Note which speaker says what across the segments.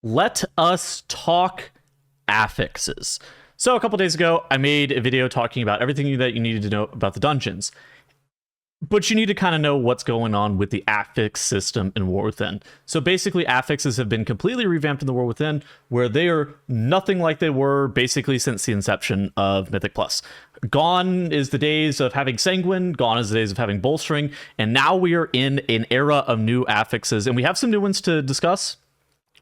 Speaker 1: Let us talk affixes. So a couple days ago, I made a video talking about everything that you needed to know about the dungeons. But you need to kind of know what's going on with the affix system in War Within. So basically, affixes have been completely revamped in the War Within, where they are nothing like they were basically since the inception of Mythic Plus. Gone is the days of having Sanguine, gone is the days of having Bolstering, and now we are in an era of new affixes, and we have some new ones to discuss.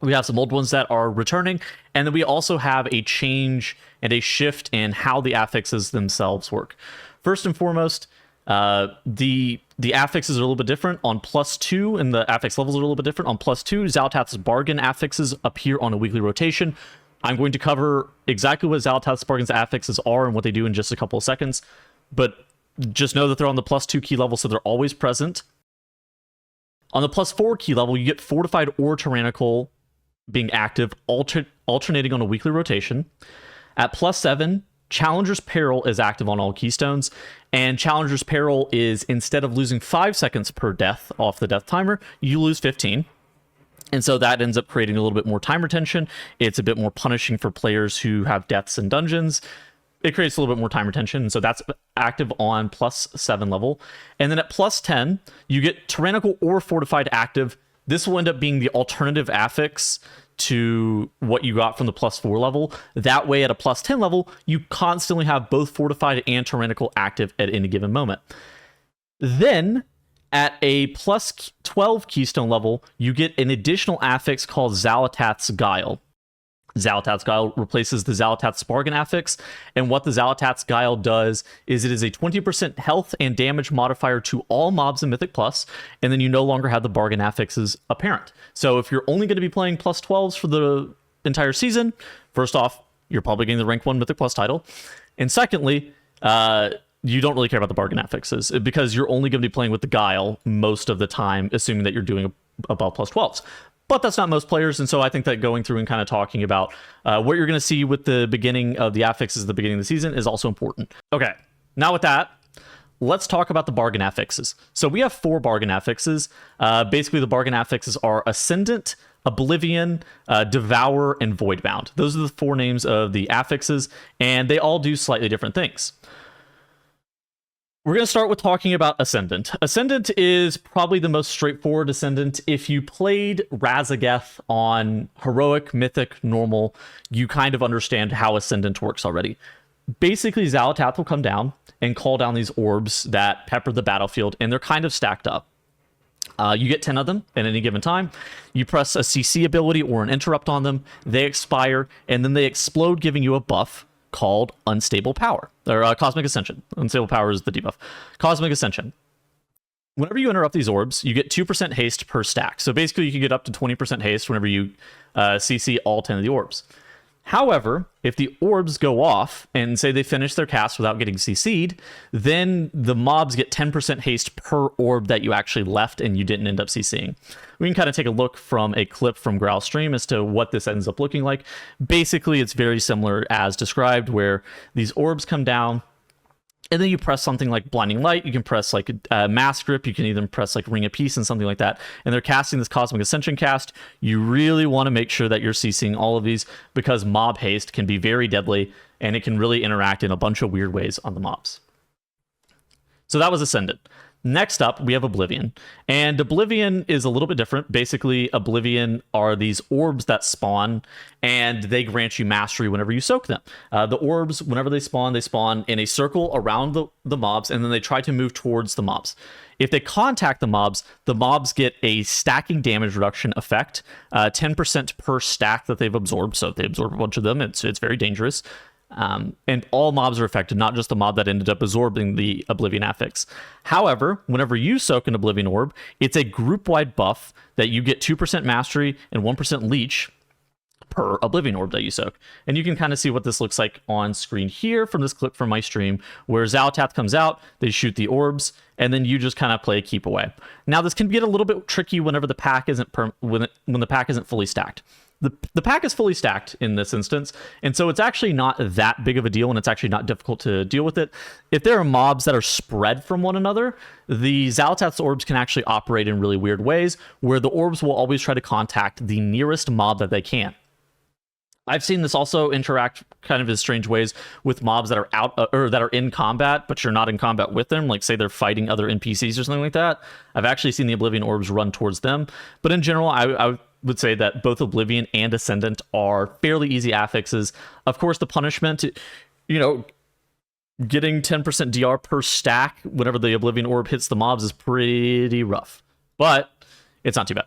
Speaker 1: We have some old ones that are returning, and then we also have a change and a shift in how the affixes themselves work. First and foremost, the affixes are a little bit different on +2, and the affix levels are a little bit different. On +2, Xalatath's bargain affixes appear on a weekly rotation. I'm going to cover exactly what Xalatath's bargain's affixes are and what they do in just a couple of seconds, but just know that they're on the +2 key level, so they're always present. On the +4 key level, you get Fortified or Tyrannical being active, alternating on a weekly rotation. At +7, Challenger's Peril is active on all keystones, and Challenger's Peril is, instead of losing 5 seconds per death off the death timer, you lose 15. And so that ends up creating a little bit more time retention. It's a bit more punishing for players who have deaths in dungeons. It creates a little bit more time retention, and so that's active on +7 level. And then at +10, you get Tyrannical or Fortified active. This will end up being the alternative affix to what you got from the +4 level. That way, at a +10 level, you constantly have both Fortified and Tyrannical active at any given moment. Then, at a +12 keystone level, you get an additional affix called Xalatath's Guile. Xalatath's Guile replaces the Xalatath's Bargain affix, and what the Xalatath's Guile does is it is a 20% health and damage modifier to all mobs in Mythic Plus, and then you no longer have the Bargain affixes apparent. So if you're only going to be playing +12s for the entire season, first off, you're probably getting the rank 1 Mythic Plus title, and secondly, you don't really care about the Bargain affixes, because you're only going to be playing with the Guile most of the time, assuming that you're doing above +12s. But that's not most players, and so I think that going through and kind of talking about what you're going to see with the beginning of the affixes at the beginning of the season is also important. Okay, now with that, let's talk about the bargain affixes. So we have 4 bargain affixes. Basically, the bargain affixes are Ascendant, Oblivion, Devour, and Voidbound. Those are the 4 names of the affixes, and they all do slightly different things. We're going to start with talking about Ascendant. Ascendant is probably the most straightforward Ascendant. If you played Razageth on Heroic, Mythic, Normal, you kind of understand how Ascendant works already. Basically, Xalatath will come down and call down these orbs that pepper the battlefield, and they're kind of stacked up. You get 10 of them at any given time. You press a CC ability or an interrupt on them, they expire, and then they explode, giving you a buff called Unstable Power, or Cosmic Ascension. Unstable Power is the debuff. Cosmic Ascension. Whenever you interrupt these orbs, you get 2% haste per stack. So basically, you can get up to 20% haste whenever you CC all 10 of the orbs. However, if the orbs go off and say they finish their cast without getting CC'd, then the mobs get 10% haste per orb that you actually left and you didn't end up CCing. We can kind of take a look from a clip from Growl Stream as to what this ends up looking like. Basically, it's very similar as described, where these orbs come down, and then you press something like Blinding Light, you can press like Mass Grip, you can even press like Ring of Peace and something like that, and they're casting this Cosmic Ascension cast. You really want to make sure that you're CCing all of these, because mob haste can be very deadly, and it can really interact in a bunch of weird ways on the mobs. So that was Ascendant. Next up, we have Oblivion. And Oblivion is a little bit different. Basically, Oblivion are these orbs that spawn, and they grant you mastery whenever you soak them. The orbs, whenever they spawn in a circle around the mobs, and then they try to move towards the mobs. If they contact the mobs get a stacking damage reduction effect, 10% per stack that they've absorbed. So if they absorb a bunch of them, it's very dangerous. And all mobs are affected, not just the mob that ended up absorbing the Oblivion affix. However, whenever you soak an Oblivion orb, it's a group-wide buff that you get 2% mastery and 1% leech per Oblivion orb that you soak. And you can kind of see what this looks like on screen here from this clip from my stream, where Xalatath comes out, they shoot the orbs, and then you just kind of play keep away. Now, this can get a little bit tricky whenever the pack isn't when the pack isn't fully stacked. the pack is fully stacked in this instance, and so it's actually not that big of a deal, and it's actually not difficult to deal with it. If there are mobs that are spread from one another, the Xalatath's orbs can actually operate in really weird ways, where the orbs will always try to contact the nearest mob that they can. I've seen this also interact kind of in strange ways with mobs that are out or that are in combat, but you're not in combat with them. Like say they're fighting other NPCs or something like that. I've actually seen the Oblivion orbs run towards them. But in general, I would say that both Oblivion and Ascendant are fairly easy affixes. Of course, the punishment, you know, getting 10% DR per stack whenever the Oblivion orb hits the mobs is pretty rough, but it's not too bad.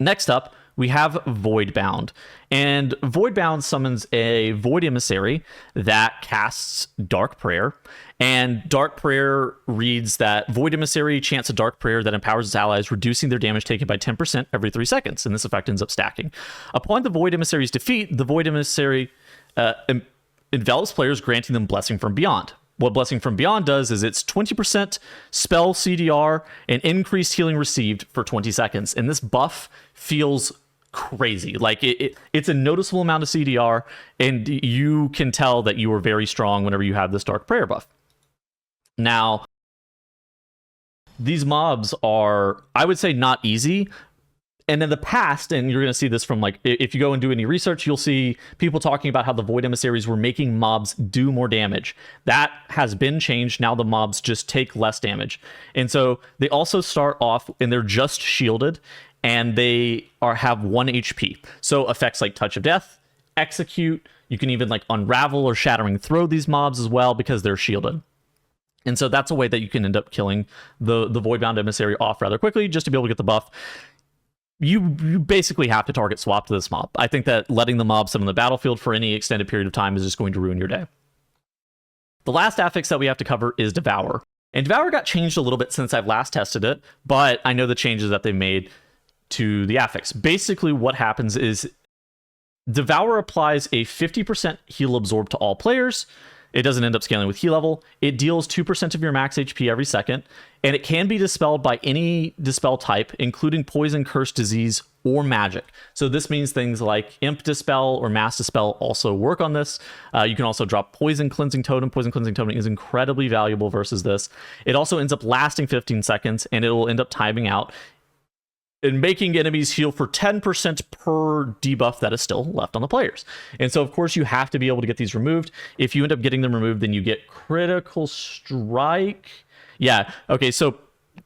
Speaker 1: Next up, we have Voidbound, and Voidbound summons a Void Emissary that casts Dark Prayer, and Dark Prayer reads that Void Emissary chants a Dark Prayer that empowers its allies, reducing their damage taken by 10% every 3 seconds, and this effect ends up stacking. Upon the Void Emissary's defeat, the Void Emissary envelops players, granting them Blessing from Beyond. What Blessing from Beyond does is it's 20% spell CDR and increased healing received for 20 seconds, and this buff feels crazy. Like it's a noticeable amount of CDR, and you can tell that you are very strong whenever you have this Dark Prayer buff. Now, these mobs are, I would say, not easy. And in the past, and you're going to see this from, like, if you go and do any research, you'll see people talking about how the Void Emissaries were making mobs do more damage. That has been changed. Now the mobs just take less damage. And so they also start off, and they're just shielded, and they have 1 HP. So effects like Touch of Death, Execute, you can even like Unravel or Shattering Throw these mobs as well because they're shielded. And so that's a way that you can end up killing the Voidbound Emissary off rather quickly just to be able to get the buff. You basically have to target swap to this mob. I think that letting the mob sit on the battlefield for any extended period of time is just going to ruin your day. The last affix that we have to cover is Devour. And Devour got changed a little bit since I've last tested it, but I know the changes that they made to the affix. Basically what happens is Devour applies a 50% heal absorb to all players. It doesn't end up scaling with heal level. It deals 2% of your max HP every second, and it can be dispelled by any dispel type, including poison, curse, disease, or magic. So this means things like Imp Dispel or Mass Dispel also work on this. You can also drop Poison Cleansing Totem. Poison Cleansing Totem is incredibly valuable versus this. It also ends up lasting 15 seconds, and it will end up timing out and making enemies heal for 10% per debuff that is still left on the players. And so, of course, you have to be able to get these removed. If you end up getting them removed, then you get Critical Strike. Yeah, okay, so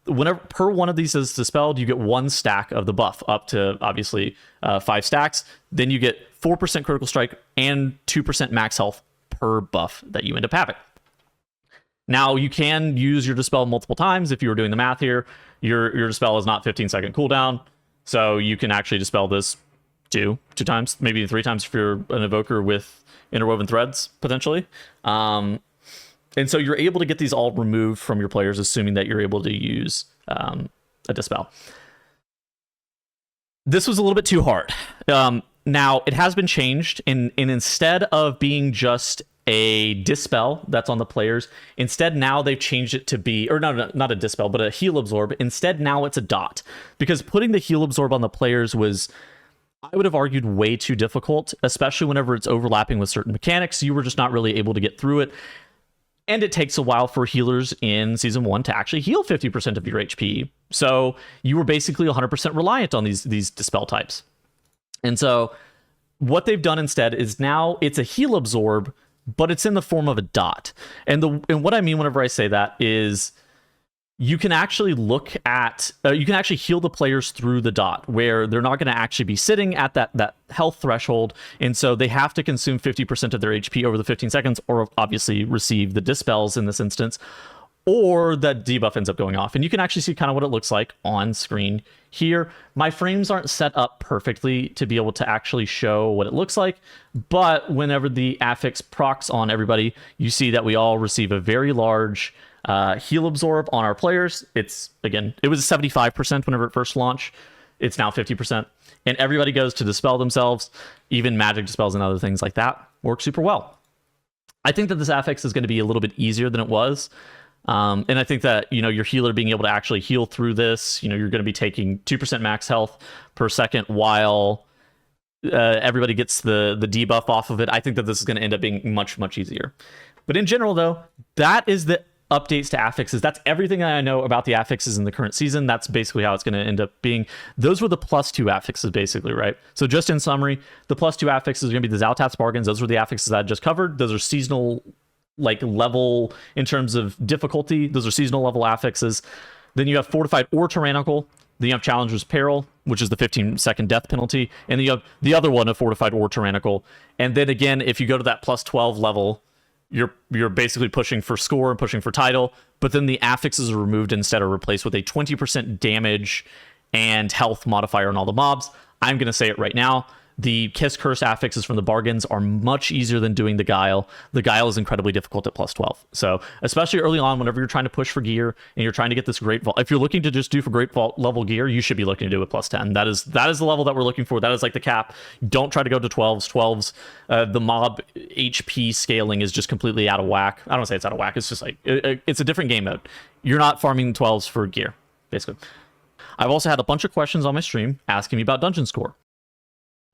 Speaker 1: whenever per one of these is dispelled, you get 1 stack of the buff, up to, obviously, 5 stacks. Then you get 4% Critical Strike and 2% max health per buff that you end up having. Now, you can use your Dispel multiple times. If you were doing the math here, your Dispel is not 15-second cooldown, so you can actually Dispel this two times, maybe 3 times if you're an Evoker with Interwoven Threads, potentially. And so you're able to get these all removed from your players, assuming that you're able to use a Dispel. This was a little bit too hard. Now, it has been changed, and instead of being just a Dispel that's on the players, instead now they've changed it to be, or not a Dispel, but a Heal Absorb. Instead now it's a dot, because putting the Heal Absorb on the players was, I would have argued, way too difficult, especially whenever it's overlapping with certain mechanics. You were just not really able to get through it. And it takes a while for healers in Season 1 to actually heal 50% of your HP. So you were basically 100% reliant on these Dispel types. And so what they've done instead is now it's a Heal Absorb, but it's in the form of a dot. And what I mean whenever I say that is you can actually look at, you can actually heal the players through the dot, where they're not going to actually be sitting at that health threshold. And so they have to consume 50% of their HP over the 15 seconds, or obviously receive the dispels in this instance, or that debuff ends up going off. And you can actually see kind of what it looks like on screen here. My frames aren't set up perfectly to be able to actually show what it looks like, but whenever the affix procs on everybody, you see that we all receive a very large heal absorb on our players. It's, again, it was 75% whenever it first launched. It's now 50%. And everybody goes to dispel themselves. Even magic dispels and other things like that work super well. I think that this affix is going to be a little bit easier than it was. And I think that, your healer being able to actually heal through this, you're going to be taking 2% max health per second while everybody gets the debuff off of it. I think that this is going to end up being much, much easier. But in general, though, that is the updates to affixes. That's everything I know about the affixes in the current season. That's basically how it's going to end up being. Those were the +2 affixes, basically, right? So just in summary, the +2 affixes are going to be the Xalatath's bargains. Those were the affixes I just covered. Those are seasonal, like, level in terms of difficulty. Those are seasonal level affixes. Then you have fortified or tyrannical. Then you have Challenger's Peril, which is the 15-second death penalty. And then you have the other one of fortified or tyrannical. And then again, if you go to that +12 level, you're basically pushing for score and pushing for title, but then the affixes are removed instead or replaced with a 20% damage and health modifier on all the mobs. I'm going to say it right now. The Kiss Curse affixes from the bargains are much easier than doing the Guile. The Guile is incredibly difficult at +12. So especially early on, whenever you're trying to push for gear and you're trying to get this Great Vault, if you're looking to just do for Great Vault level gear, you should be looking to do it +10. That is the level that we're looking for. That is like the cap. Don't try to go to 12s. 12s, the mob HP scaling is just completely out of whack. I don't say it's out of whack. It's just like, it's a different game mode. You're not farming 12s for gear, basically. I've also had a bunch of questions on my stream asking me about dungeon score.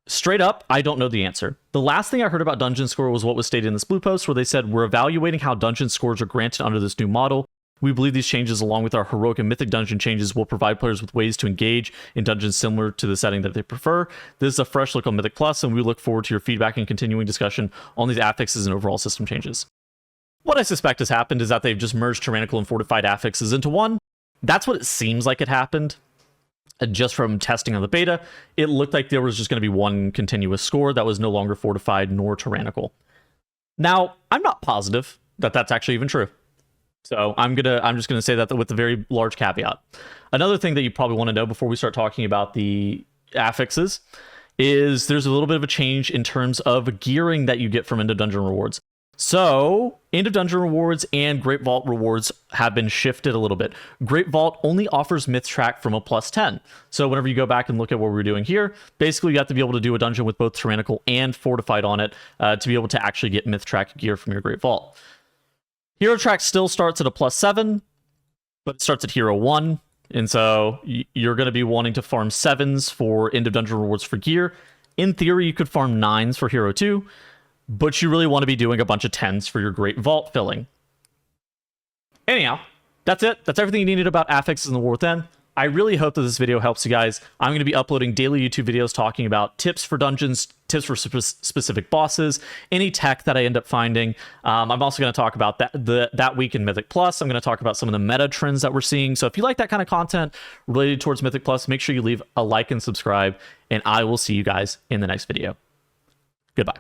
Speaker 1: Straight up, I don't know the answer. The last thing I heard about dungeon score was what was stated in this blue post, where they said, we're evaluating how dungeon scores are granted under this new model. We believe these changes, along with our heroic and mythic dungeon changes, will provide players with ways to engage in dungeons similar to the setting that they prefer. This is a fresh look on Mythic Plus, and we look forward to your feedback and continuing discussion on these affixes and overall system changes. What I suspect has happened is that they've just merged tyrannical and fortified affixes into one. That's what it seems like it happened. Just from testing on the beta, it looked like there was just going to be one continuous score that was no longer fortified nor tyrannical. Now, I'm not positive that that's actually even true. So I'm just gonna say that with a very large caveat. Another thing that you probably want to know before we start talking about the affixes is there's a little bit of a change in terms of gearing that you get from End of Dungeon rewards. So, End of Dungeon rewards and Great Vault rewards have been shifted a little bit. Great Vault only offers Myth Track from a +10. So whenever you go back and look at what we're doing here, basically you have to be able to do a dungeon with both Tyrannical and Fortified on it to be able to actually get Myth Track gear from your Great Vault. Hero Track still starts at a +7, but it starts at Hero 1. And so you're going to be wanting to farm 7s for End of Dungeon rewards for gear. In theory, you could farm 9s for Hero 2. But you really want to be doing a bunch of 10s for your Great Vault filling. Anyhow, that's it. That's everything you needed about affixes in the War Within. I really hope that this video helps you guys. I'm going to be uploading daily YouTube videos talking about tips for dungeons, tips for specific bosses, any tech that I end up finding. I'm also going to talk about that week in Mythic Plus. I'm going to talk about some of the meta trends that we're seeing. So if you like that kind of content related towards Mythic Plus, make sure you leave a like and subscribe, and I will see you guys in the next video. Goodbye.